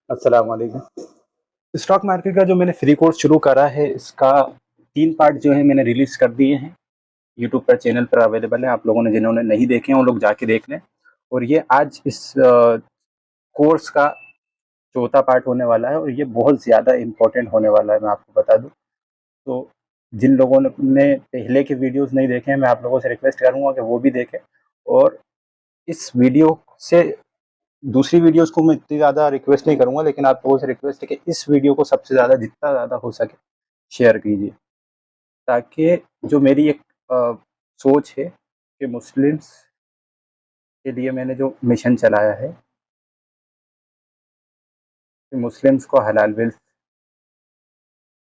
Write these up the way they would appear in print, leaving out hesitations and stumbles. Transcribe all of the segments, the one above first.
अस्सलाम वालेकुम। Stock market का जो मैंने फ्री कोर्स शुरू करा है, इसका 3 पार्ट जो है मैंने रिलीज़ कर दिए हैं। यूट्यूब पर चैनल पर अवेलेबल है। आप लोगों ने जिन्होंने नहीं देखे हैं, वो लोग जाके देख लें। और ये आज इस कोर्स का चौथा पार्ट होने वाला है और ये बहुत ज़्यादा इम्पोर्टेंट होने वाला है, मैं आपको बता दूँ। तो जिन लोगों ने पहले के वीडियोज़ नहीं देखे हैं, मैं आप लोगों से रिक्वेस्ट करूँगा कि वो भी देखें। और इस वीडियो से दूसरी वीडियोज़ को मैं इतनी ज़्यादा रिक्वेस्ट नहीं करूँगा, लेकिन आप लोगों से रिक्वेस्ट है कि इस वीडियो को सबसे ज़्यादा, जितना ज़्यादा हो सके, शेयर कीजिए, ताकि जो मेरी एक सोच है कि मुस्लिम्स के लिए मैंने जो मिशन चलाया है कि मुस्लिम्स को हलाल वेल्थ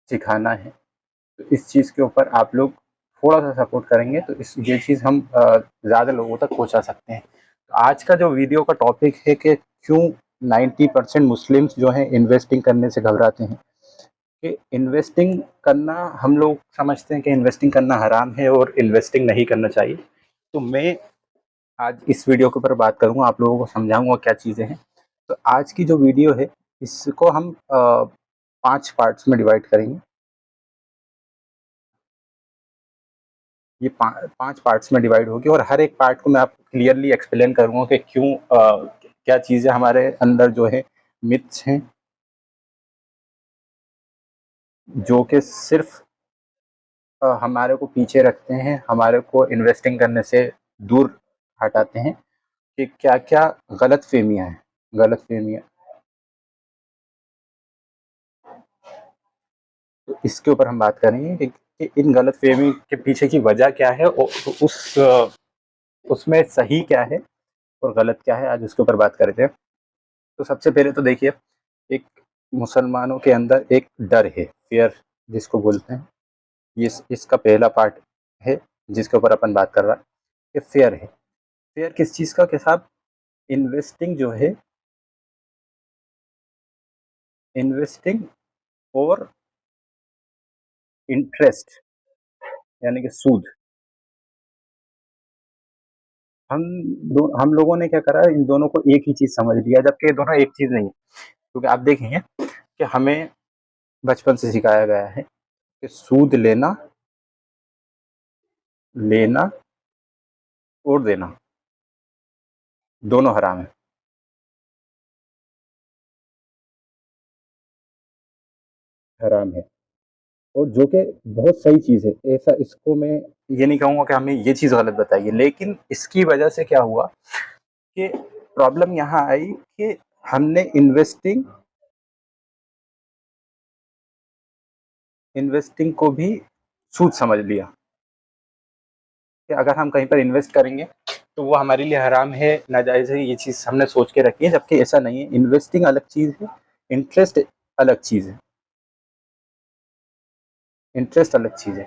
सिखाना है, तो इस चीज़ के ऊपर आप लोग थोड़ा-सा सपोर्ट करेंगे तो इस ये चीज़ हम ज़्यादा लोगों तक पहुँचा सकते हैं। तो आज का जो वीडियो का टॉपिक है कि क्यों 90% मुस्लिम्स जो हैं इन्वेस्टिंग करने से घबराते हैं। कि इन्वेस्टिंग करना, हम लोग समझते हैं कि इन्वेस्टिंग करना हराम है और इन्वेस्टिंग नहीं करना चाहिए। तो मैं आज इस वीडियो के ऊपर बात करूँगा, आप लोगों को समझाऊँगा क्या चीज़ें हैं। तो आज की जो वीडियो है, इसको हम 5 पार्ट्स में डिवाइड करेंगे। ये 5 पार्ट्स में डिवाइड होगी और हर एक पार्ट को मैं आपको क्लियरली एक्सप्लेन करूँगा कि क्यों क्या चीज़ें हमारे अंदर जो है मिथ्स हैं, जो कि सिर्फ़ हमारे को पीछे रखते हैं, हमारे को इन्वेस्टिंग करने से दूर हटाते हैं। कि क्या-क्या गलतफ़हमियाँ हैं, गलतफ़हमियाँ। तो इसके ऊपर हम बात करेंगे कि इन गलतफ़हमी के पीछे की वजह क्या है और उसमें सही क्या है और गलत क्या है, आज उसके ऊपर बात करते हैं। तो सबसे पहले तो देखिए, एक मुसलमानों के अंदर एक डर है, फ़ियर जिसको बोलते हैं। ये इसका पहला पार्ट है, जिसके ऊपर अपन बात कर रहा है, कि फ़ियर है। फ़ियर किस चीज़ का? कि साहब, इन्वेस्टिंग जो है, इन्वेस्टिंग और इंटरेस्ट, यानी कि सूद। हम लोगों ने क्या करा, इन दोनों को एक ही चीज़ समझ लिया, जबकि ये दोनों एक चीज़ नहीं है। क्योंकि आप देखेंगे कि हमें बचपन से सिखाया गया है कि सूद लेना, लेना और देना दोनों हराम है। हराम है। और जो कि बहुत सही चीज़ है। ऐसा, इसको मैं ये नहीं कहूँगा कि हमें ये चीज़ गलत बताई है, लेकिन इसकी वजह से क्या हुआ कि प्रॉब्लम यहाँ आई कि हमने इन्वेस्टिंग को भी सूद समझ लिया कि अगर हम कहीं पर इन्वेस्ट करेंगे तो वो हमारे लिए हराम है, नाजायज़ है, ये चीज़ हमने सोच के रखी है, जबकि ऐसा नहीं है। इन्वेस्टिंग अलग चीज़ है, इंटरेस्ट अलग चीज़ है। इंटरेस्ट अलग चीज़ है।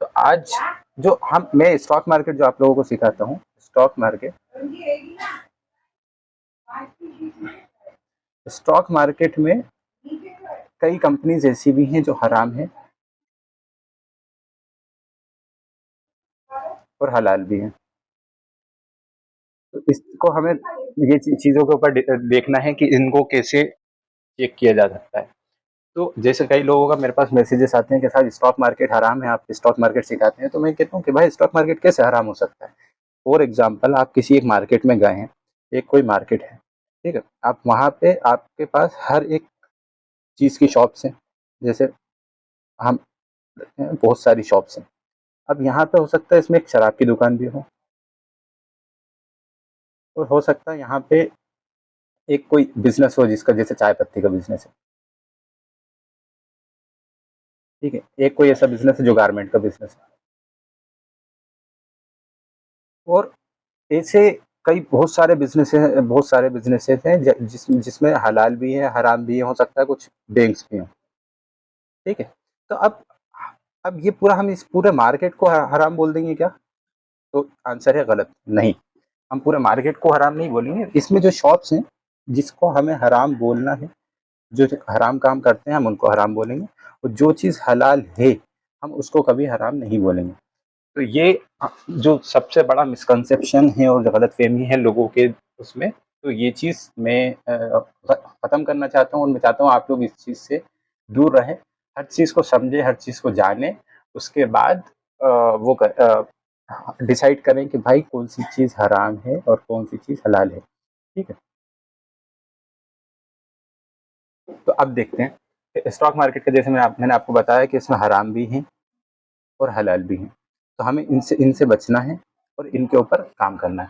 तो आज जो हम मैं स्टॉक मार्केट जो आप लोगों को सिखाता हूँ, स्टॉक मार्केट में कई कंपनीज़ ऐसी भी हैं जो हराम हैं और हलाल भी हैं। तो इसको हमें ये चीज़ों के ऊपर देखना है कि इनको कैसे चेक किया जा सकता है। तो जैसे कई लोगों का मेरे पास मैसेजेस आते हैं कि साहब, स्टॉक मार्केट हराम है, आप स्टॉक मार्केट सिखाते हैं। तो मैं कहता हूँ कि भाई, स्टॉक मार्केट कैसे हराम हो सकता है? फॉर एग्जांपल, आप किसी एक मार्केट में गए हैं, एक कोई मार्केट है, ठीक है? आप वहाँ पे, आपके पास हर एक चीज़ की शॉप्स हैं। जैसे हम बहुत सारी शॉप्स हैं। अब यहाँ पे हो सकता है इसमें एक शराब की दुकान भी हो, और हो सकता है यहाँ पे एक कोई बिज़नेस हो जिसका, जैसे चाय पत्ती का बिज़नेस है, ठीक है? एक कोई ऐसा बिज़नेस है जो गारमेंट का बिज़नेस है। और ऐसे कई बहुत सारे बिज़नेसेस हैं जिसमें हलाल भी है, हराम भी है, हो सकता है कुछ बैंक्स भी हों, ठीक है? तो अब ये पूरा, हम इस पूरे मार्केट को हराम बोल देंगे क्या? तो आंसर है गलत, नहीं। हम पूरे मार्केट को हराम नहीं बोलेंगे। इसमें जो शॉप्स हैं, जिसको हमें हराम बोलना है, जो हराम काम करते हैं, हम उनको हराम बोलेंगे, और जो चीज़ हलाल है, हम उसको कभी हराम नहीं बोलेंगे। तो ये जो सबसे बड़ा मिसकंसेप्शन है और गलतफ़हमी है लोगों के उसमें, तो ये चीज़ मैं ख़त्म करना चाहता हूँ और मैं चाहता हूँ आप लोग इस चीज़ से दूर रहें। हर चीज़ को समझें, हर चीज़ को जानें, उसके बाद डिसाइड करें कि भाई कौन-सी चीज़ हराम है और कौन-सी चीज़ हलाल है। ठीक है? तो अब देखते हैं कि स्टॉक मार्केट का जैसे मैंने आपको बताया कि इसमें हराम भी हैं और हलाल भी हैं। तो हमें इनसे इनसे बचना है और इनके ऊपर काम करना है।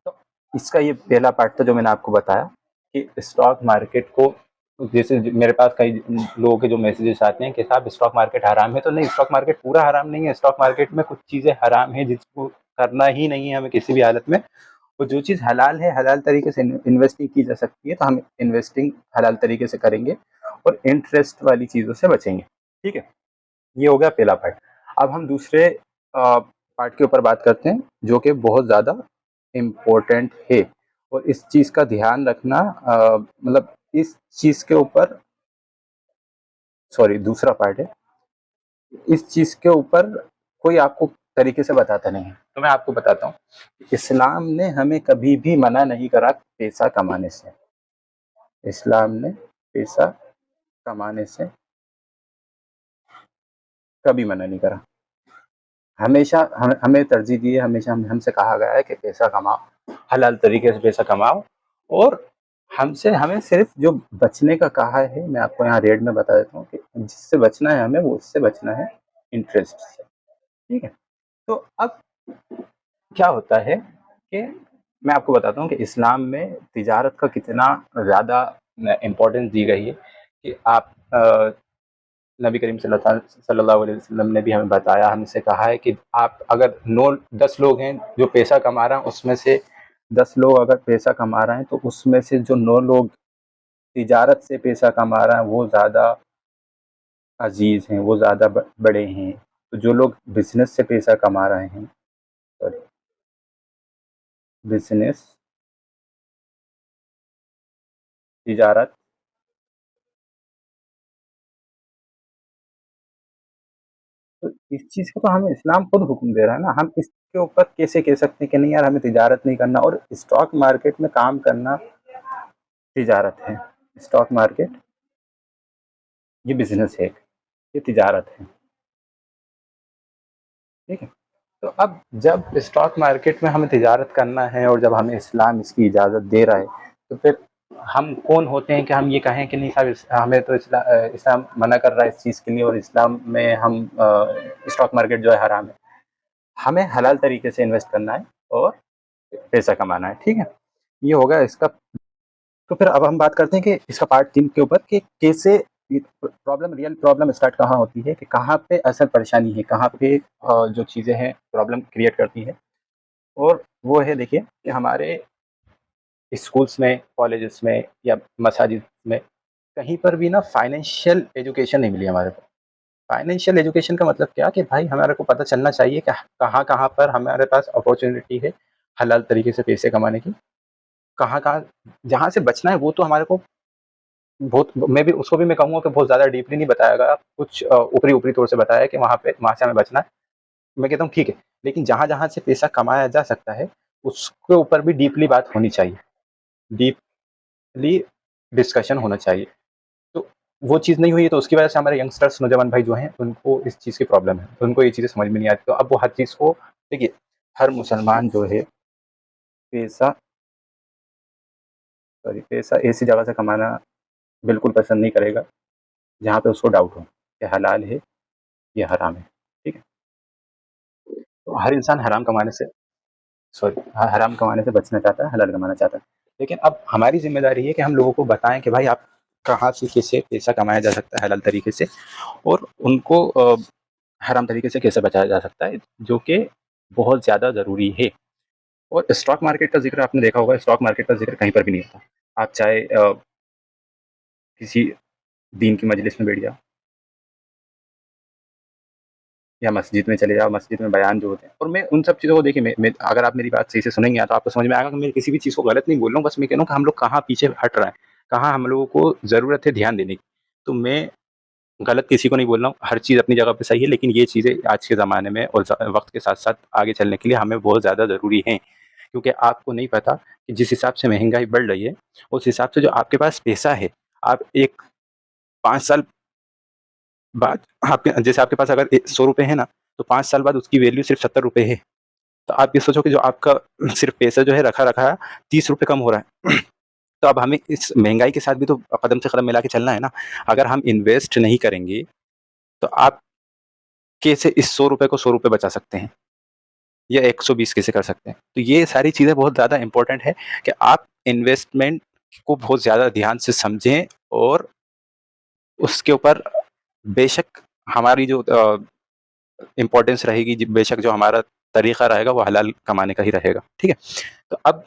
तो इसका ये पहला पार्ट था जो मैंने आपको बताया कि स्टॉक मार्केट को जैसे मेरे पास कई लोगों के जो मैसेजेस आते हैं कि साहब स्टॉक मार्केट हराम है, तो नहीं, स्टॉक मार्केट पूरा हराम नहीं है। स्टॉक मार्केट में कुछ चीज़ें हराम है जिसको करना ही नहीं है हमें किसी भी हालत में। और जो चीज़ हलाल है, हलाल तरीके से इन्वेस्टिंग की जा सकती है, तो हम इन्वेस्टिंग हलाल तरीके से करेंगे और इंटरेस्ट वाली चीज़ों से बचेंगे। ठीक है? ये हो गया पहला पार्ट। अब हम दूसरे पार्ट के ऊपर बात करते हैं जो कि बहुत ज़्यादा इम्पोर्टेंट है और इस चीज़ का ध्यान रखना, मतलब इस चीज़ के ऊपर, सॉरी, दूसरा पार्ट है। इस चीज़ के ऊपर कोई आपको तरीके से बताता नहीं है। तो मैं आपको बताता हूँ। इस्लाम ने हमें कभी भी मना नहीं करा पैसा कमाने से। इस्लाम ने पैसा कमाने से कभी मना नहीं करा। हमेशा हमें तरजीह दी है, हमेशा हमसे कहा गया है कि पैसा कमाओ, हलाल तरीके से पैसा कमाओ और हमसे हमें सिर्फ जो बचने का कहा है, मैं आपको यहाँ रेड में बता देता हूँ कि जिससे बचना है हमें, वो उससे बचना है, इंटरेस्ट से। ठीक है? तो अब क्या होता है कि मैं आपको बताता हूँ कि इस्लाम में तिजारत का कितना ज़्यादा इम्पोर्टेंस दी गई है कि आप नबी करीम सल्लल्लाहु अलैहि वसल्लम ने भी हमें बताया, हमसे कहा है कि आप अगर 10 लोग हैं जो पैसा कमा रहे हैं, उसमें से 10 लोग अगर पैसा कमा रहे हैं तो उसमें से जो 9 लोग तिजारत से पैसा कमा रहे हैं वो ज़्यादा अजीज़ हैं, वो ज़्यादा बड़े हैं। तो जो लोग बिजनेस से पैसा कमा रहे हैं, सॉरी, बिजनेस, तिजारत, तो इस चीज़ का तो हमें इस्लाम खुद हुक्म दे रहा है ना। हम इसके ऊपर कैसे कह सकते हैं कि नहीं यार हमें तिजारत नहीं करना, और स्टॉक मार्केट में काम करना तिजारत है। स्टॉक मार्केट ये बिजनेस है, ये तिजारत है। ठीक है? तो अब जब स्टॉक मार्केट में हमें तिजारत करना है और जब हमें इस्लाम इसकी इजाज़त दे रहा है, तो फिर हम कौन होते हैं कि हम ये कहें कि नहीं साहब हमें तो इस्लाम मना कर रहा है इस चीज़ के लिए और इस्लाम में हम स्टॉक मार्केट जो है हराम है। हमें हलाल तरीके से इन्वेस्ट करना है और पैसा कमाना है। ठीक है? ये हो गया इसका। तो फिर अब हम बात करते हैं कि इसका पार्ट 3 के ऊपर कि कैसे रियल प्रॉब्लम स्टार्ट कहाँ होती है, कि कहाँ पे असल परेशानी है, कहाँ पे जो चीज़ें हैं प्रॉब्लम क्रिएट करती हैं। और वो है, देखिए, कि हमारे स्कूल्स में, कॉलेजेस में या मसाजिद में कहीं पर भी ना फाइनेंशियल एजुकेशन नहीं मिली हमारे को। फाइनेंशियल एजुकेशन का मतलब क्या, कि भाई हमारे को पता चलना चाहिए कि कहाँ-कहाँ पर हमारे पास अपॉर्च्युनिटी है हलाल तरीके से पैसे कमाने की। कहाँ-कहाँ जहाँ से बचना है वो तो हमारे को बहुत, मैं भी उसको भी मैं कहूँगा कि बहुत ज़्यादा डीपली नहीं बताया गया। कुछ ऊपरी-ऊपरी तौर से बताया है कि वहाँ से हमें बचना है। मैं कहता हूँ ठीक है, लेकिन जहाँ-जहाँ से पैसा कमाया जा सकता है, उसके ऊपर भी डीपली बात होनी चाहिए। डीपली डिस्कशन होना चाहिए। तो वो चीज़ नहीं हुई है, तो उसकी वजह से हमारे यंगस्टर्स, नौजवान भाई जो हैं, उनको इस चीज़ की प्रॉब्लम है। उनको ये चीज़ें समझ में नहीं आती। तो अब वो हर चीज़ को, देखिए, हर मुसलमान जो है पैसा, सॉरी, पैसा ऐसी जगह से कमाना बिल्कुल पसंद नहीं करेगा, जहाँ पे उसको डाउट हो कि हलाल है या हराम है। ठीक है? तो हर इंसान हराम कमाने से बचना चाहता है, हलाल कमाना चाहता है। लेकिन अब हमारी ज़िम्मेदारी है कि हम लोगों को बताएँ कि भाई आप कहाँ से कैसे पैसा कमाया जा सकता है हलाल तरीके से, और उनको हराम तरीके से कैसे बचाया जा सकता है, जो कि बहुत ज़्यादा ज़रूरी है। और स्टॉक मार्केट का ज़िक्र आपने देखा होगा, स्टॉक मार्केट का ज़िक्र कहीं पर भी नहीं होता। आप चाहे किसी दीन की मजलिस में बैठ जाओ या मस्जिद में चले जाओ, मस्जिद में बयान जो होते हैं, और मैं उन सब चीज़ों को, देखिए, मैं अगर आप मेरी बात सही से सुनेंगे तो आपको समझ में आएगा कि मैं किसी भी चीज़ को गलत नहीं बोल रहा हूँ, बस मैं कह रहा हूँ कि हम लोग कहाँ पीछे हट रहे हैं, कहाँ हम लोगों को ज़रूरत है ध्यान देने की। तो मैं गलत किसी को नहीं बोल रहा हूँ, हर चीज़ अपनी जगह पे सही है, लेकिन ये चीज़ें आज के ज़माने में और वक़्त के साथ-साथ आगे चलने के लिए हमें बहुत ज़्यादा ज़रूरी हैं। क्योंकि आपको नहीं पता कि जिस हिसाब से महँगाई बढ़ रही है, उस हिसाब से जो आपके पास पैसा है, आप एक 5 साल बाद आपके जैसे आपके पास अगर ₹100 है ना, तो 5 साल बाद उसकी वैल्यू सिर्फ़ ₹70 है। तो आप ये सोचो कि जो आपका सिर्फ़ पैसा जो है रखा-रखा ₹30 कम हो रहा है। तो अब हमें इस महँगाई के साथ भी तो कदम से कदम मिला के चलना है ना। अगर हम इन्वेस्ट नहीं करेंगे, तो आप कैसे इस ₹100 को ₹100 बचा सकते हैं? या 120 कैसे कर सकते हैं? तो ये सारी चीज़ें बहुत ज़्यादा इम्पोर्टेंट है कि आप इन्वेस्टमेंट को बहुत ज़्यादा ध्यान से समझें और उसके ऊपर बेशक हमारी जो इम्पोर्टेंस रहेगी, बेशक जो हमारा तरीका रहेगा वो हलाल कमाने का ही रहेगा, ठीक है? तो अब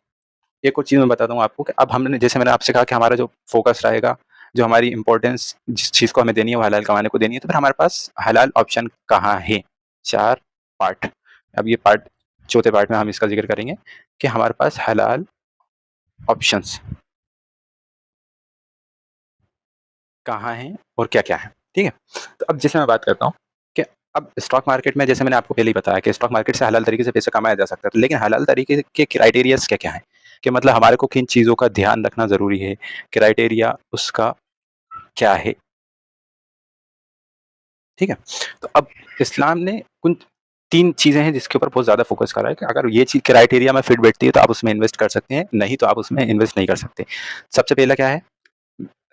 एक और चीज़ मैं बताता हूँ आपको कि अब हमने जैसे मैंने आपसे कहा कि हमारा जो फ़ोकस रहेगा, जो हमारी इम्पोर्टेंस जिस चीज़ को हमें देनी है वो हलाल कमाने को देनी है, तो फिर हमारे पास हलाल ऑप्शन कहाँ है? 4 पार्ट। अब ये पार्ट चौथे पार्ट में हम इसका ज़िक्र करेंगे कि हमारे पास हलाल ऑप्शंस कहाँ हैं और क्या-क्या हैं, ठीक है? तो अब जैसे मैं बात करता हूँ कि अब स्टॉक मार्केट में जैसे मैंने आपको पहले ही बताया कि स्टॉक मार्केट से हलाल तरीके से पैसा कमाया जा सकता है, लेकिन हलाल तरीके के क्राइटेरियाज़ क्या-क्या हैं? कि मतलब हमारे को किन चीज़ों का ध्यान रखना ज़रूरी है, क्राइटेरिया उसका क्या है, ठीक है? तो अब इस्लाम ने कुछ 3 चीज़ें हैं जिसके ऊपर बहुत ज़्यादा फ़ोकस करा है कि अगर ये चीज़ क्राइटेरिया में फिट बैठती है तो आप उसमें इन्वेस्ट कर सकते हैं, नहीं तो आप उसमें इन्वेस्ट नहीं कर सकते। सबसे पहला क्या है?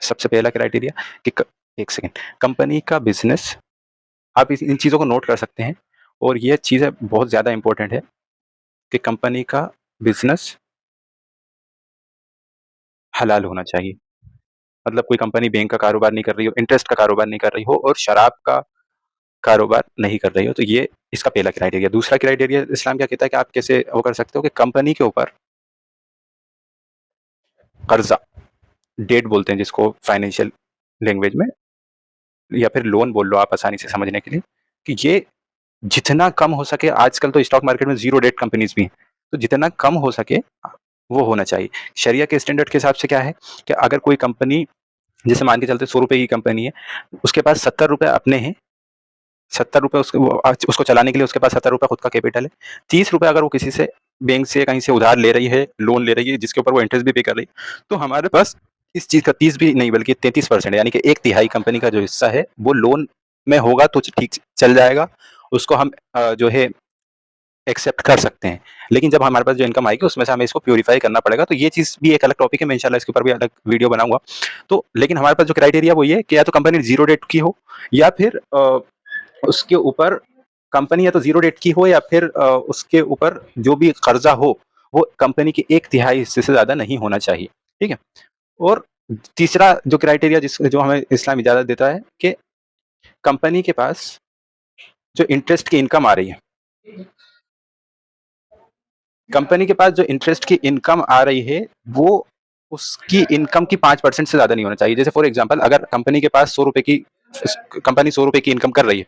सबसे पहला क्राइटेरिया कि क 1 सेकंड, कंपनी का बिज़नेस आप इस इन चीज़ों को नोट कर सकते हैं और ये चीज़ें बहुत ज़्यादा इम्पोर्टेंट है कि कंपनी का बिज़नेस हलाल होना चाहिए। मतलब कोई कंपनी बैंक का कारोबार नहीं कर रही हो, इंटरेस्ट का कारोबार नहीं कर रही हो और शराब का कारोबार नहीं कर रही हो, तो ये इसका पहला क्राइटेरिया। दूसरा क्राइटेरिया इस्लाम क्या कहता है कि आप कैसे वो कर सकते हो कि कंपनी के ऊपर कर्ज़ा, डेट बोलते हैं जिसको फाइनेंशियल लैंग्वेज में, या फिर लोन बोल लो आप आसानी से समझने के लिए, कि ये जितना कम हो सके, आजकल तो स्टॉक मार्केट में ज़ीरो डेट कंपनीज़ भी हैं, तो जितना कम हो सके वो होना चाहिए। शरिया के स्टैंडर्ड के हिसाब से क्या है कि अगर कोई कंपनी जैसे मान के चलते ₹100 की कंपनी है, उसके पास ₹70 अपने हैं, ₹70 उसको चलाने के लिए उसके पास ₹70 खुद का कैपिटल है। ₹30 अगर वो किसी से बैंक से कहीं से उधार ले रही है, लोन ले रही है जिसके ऊपर वो इंटरेस्ट भी पे कर रही है, तो हमारे पास इस चीज़ का 30 भी नहीं बल्कि 33% यानी कि 1/3 कंपनी का जो हिस्सा है वो लोन में होगा तो ठीक चल जाएगा। उसको हम जो है एक्सेप्ट कर सकते हैं। लेकिन जब हमारे पास जो इनकम आएगी उसमें से हमें इसको प्यूरीफाई करना पड़ेगा, तो ये चीज़ भी एक अलग टॉपिक है, मैं इंशाल्लाह इसके ऊपर भी अलग वीडियो बनाऊँगा। तो लेकिन हमारे पास जो क्राइटेरिया वो ये है कि या तो कंपनी ज़ीरो डेट की हो या फिर उसके ऊपर कंपनी या तो ज़ीरो डेट की हो या फिर उसके ऊपर जो भी कर्ज़ा हो, वो कंपनी के 1/3 हिस्से से ज़्यादा नहीं होना चाहिए, ठीक है? और तीसरा जो क्राइटेरिया जो हमें इस्लाम इजाज़त देता है कि कंपनी के पास जो इंटरेस्ट की इनकम आ रही है, कंपनी के पास जो इंटरेस्ट की इनकम आ रही है, वो उसकी इनकम की 5% से ज़्यादा नहीं होना चाहिए। जैसे फॉर एग्ज़ाम्पल अगर कंपनी के पास ₹100 की कंपनी ₹100 की इनकम कर रही है,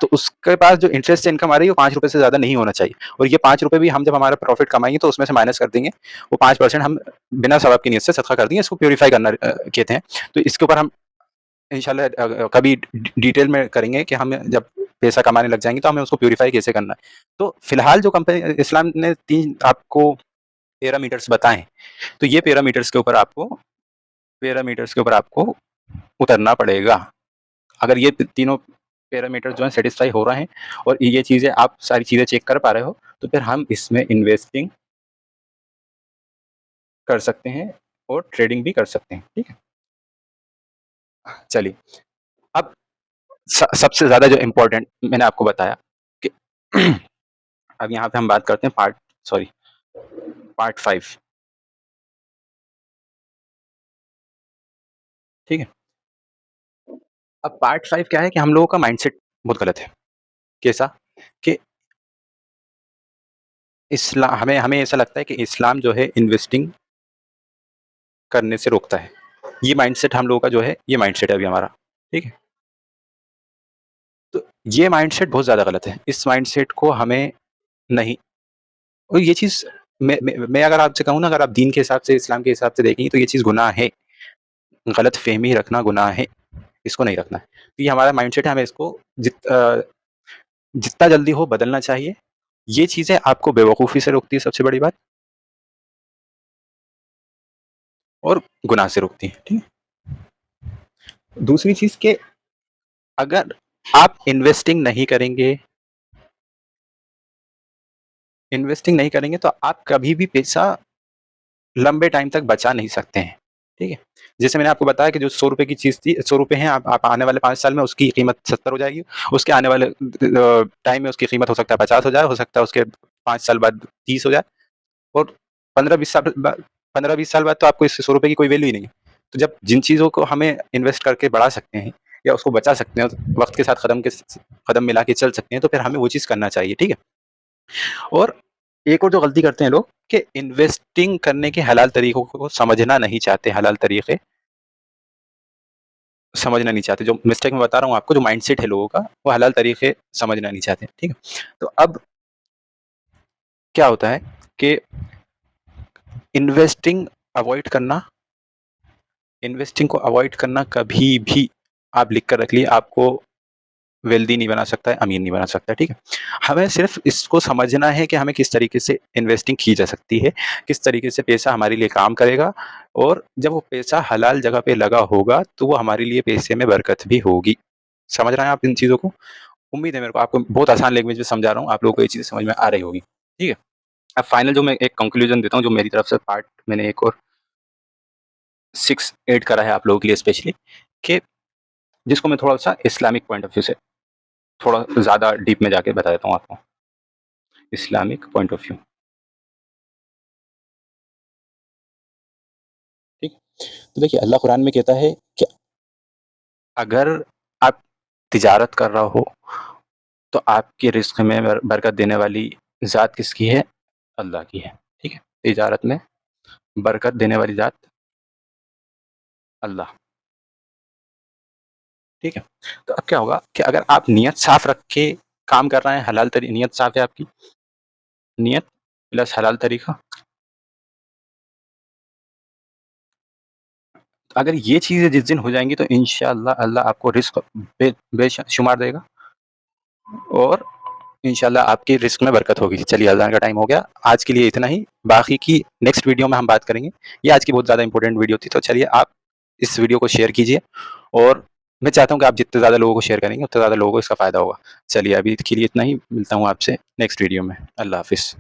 तो उसके पास जो इंटरेस्ट से इनकम आ रही है, वो ₹5 से ज़्यादा नहीं होना चाहिए। और ये ₹5 भी हम जब हमारा प्रॉफिट कमाएँगे, तो उसमें से माइनस कर देंगे। वो 5% हम बिना सवाब की नीयत से सदका कर देंगे, इसको प्यूरीफाई करना कहते हैं। तो इसके ऊपर हम इंशाल्लाह कभी डिटेल में करेंगे कि हम जब पैसा कमाने लग जाएँगे, तो हमें उसको प्यूरीफाई कैसे करना है। तो फिलहाल जो कंपनी इस्लाम ने 3 आपको पैरामीटर्स बताएँ, तो ये पैरामीटर्स के ऊपर आपको उतरना पड़ेगा। अगर ये तीनों पैरामीटर जो हैं सैटिस्फाई हो रहे हैं और ये चीज़ें आप सारी चीज़ें चेक कर पा रहे हो, तो फिर हम इसमें इन्वेस्टिंग कर सकते हैं और ट्रेडिंग भी कर सकते हैं, ठीक है? चलिए, अब सबसे ज़्यादा जो इम्पोर्टेंट मैंने आपको बताया कि अब यहाँ पे हम बात करते हैं पार्ट 5, ठीक है? अब पार्ट 5 क्या है कि हम लोगों का माइंडसेट बहुत गलत है। कैसा? कि हमें हमें ऐसा लगता है कि इस्लाम जो है इन्वेस्टिंग करने से रोकता है। ये माइंडसेट हम लोगों का जो है, ये माइंडसेट है अभी हमारा, ठीक है? तो ये माइंडसेट बहुत ज़्यादा गलत है। इस माइंडसेट को हमें नहीं, और ये चीज़ मैं अगर आपसे कहूँ ना, अगर आप दीन के हिसाब से, इस्लाम के हिसाब से देखेंगे तो ये चीज़ गुनाह है। गलतफ़हमी रखना गुनाह है, इसको नहीं रखना है। तो ये हमारा माइंडसेट है, हमें इसको जितना जल्दी हो बदलना चाहिए। ये चीज़ें आपको बेवकूफ़ी से रोकती है सबसे बड़ी बात। और गुनाह से रोकती हैं, ठीक है। दूसरी चीज के अगर आप इन्वेस्टिंग नहीं करेंगे तो आप कभी भी पैसा लंबे टाइम तक बचा नहीं सकते हैं, ठीक है। जैसे मैंने आपको बताया कि जो 100 रुपए की चीज़ थी, 100 रुपए हैं, आप आने वाले 5 साल में उसकी कीमत 70 हो जाएगी। उसके आने वाले टाइम में उसकी कीमत हो सकता है 50 हो जाए, हो सकता है उसके 5 साल बाद 30 हो जाए, और 15-20 साल बाद तो आपको इस 100 रुपए की कोई वैल्यू ही नहीं है। तो जब जिन चीज़ों को हमें इन्वेस्ट करके बढ़ा सकते हैं या उसको बचा सकते हैं, वक़्त के साथ कदम मिला के चल सकते हैं, तो फिर हमें वो चीज़ करना चाहिए, ठीक है। और एक और जो गलती करते हैं लोग कि इन्वेस्टिंग करने के हलाल तरीकों को समझना नहीं चाहते, हलाल तरीके समझना नहीं चाहते। जो मिस्टेक मैं बता रहा हूँ आपको, जो माइंडसेट है लोगों का, वो हलाल तरीके समझना नहीं चाहते, ठीक है। तो अब क्या होता है कि इन्वेस्टिंग अवॉइड करना इन्वेस्टिंग को अवॉइड करना कभी भी, आप लिख कर रख लिए, आपको वेल्दी नहीं बना सकता है, अमीर नहीं बना सकता है, ठीक है। हमें सिर्फ इसको समझना है कि हमें किस तरीके से इन्वेस्टिंग की जा सकती है, किस तरीके से पैसा हमारे लिए काम करेगा, और जब वो पैसा हलाल जगह पे लगा होगा तो वो हमारे लिए पैसे में बरकत भी होगी। समझ रहे हैं आप इन चीज़ों को? उम्मीद है मेरे को आपको बहुत आसान लैंग्वेज में समझा रहा हूँ, आप लोगों को ये चीज़ें समझ में आ रही होगी, ठीक है। अब फाइनल जो मैं एक कंक्लूजन देता हूँ, जो मेरी तरफ से पार्ट मैंने एक और 6 ऐड करा है आप लोगों के लिए स्पेशली, कि जिसको मैं थोड़ा-सा इस्लामिक पॉइंट ऑफ व्यू से थोड़ा ज़्यादा डीप में जाके बता देता हूँ आपको। इस्लामिक पॉइंट ऑफ व्यू, ठीक। तो देखिए, अल्लाह कुरान में कहता है कि अगर आप तिजारत कर रहा हो तो आपके रिस्क में बरकत देने वाली ज़ात किसकी है? अल्लाह की है, ठीक है। तिजारत में बरकत देने वाली ज़ात अल्लाह, ठीक है। तो अब क्या होगा कि अगर आप नियत साफ रख के काम कर रहे हैं, नियत साफ है आपकी, नियत प्लस हलाल तरीका, अगर ये चीज़ें जिस दिन हो जाएँगी तो इंशाअल्लाह अल्लाह आपको रिस्क बेशुमार देगा, और इंशाल्लाह आपके रिस्क में बरकत होगी। चलिए, अज़ान का टाइम हो गया, आज के लिए इतना ही, बाकी की नेक्स्ट वीडियो में हम बात करेंगे। ये आज की बहुत ज़्यादा इंपॉर्टेंट वीडियो थी, तो चलिए आप इस वीडियो को शेयर कीजिए, और मैं चाहता हूँ कि आप जितने ज़्यादा लोगों को शेयर करेंगे, उतने ज़्यादा लोगों को इसका फ़ायदा होगा। चलिए, अभी के लिए इतना ही, मिलता हूँ आपसे नेक्स्ट वीडियो में। अल्लाह हाफ़िज़।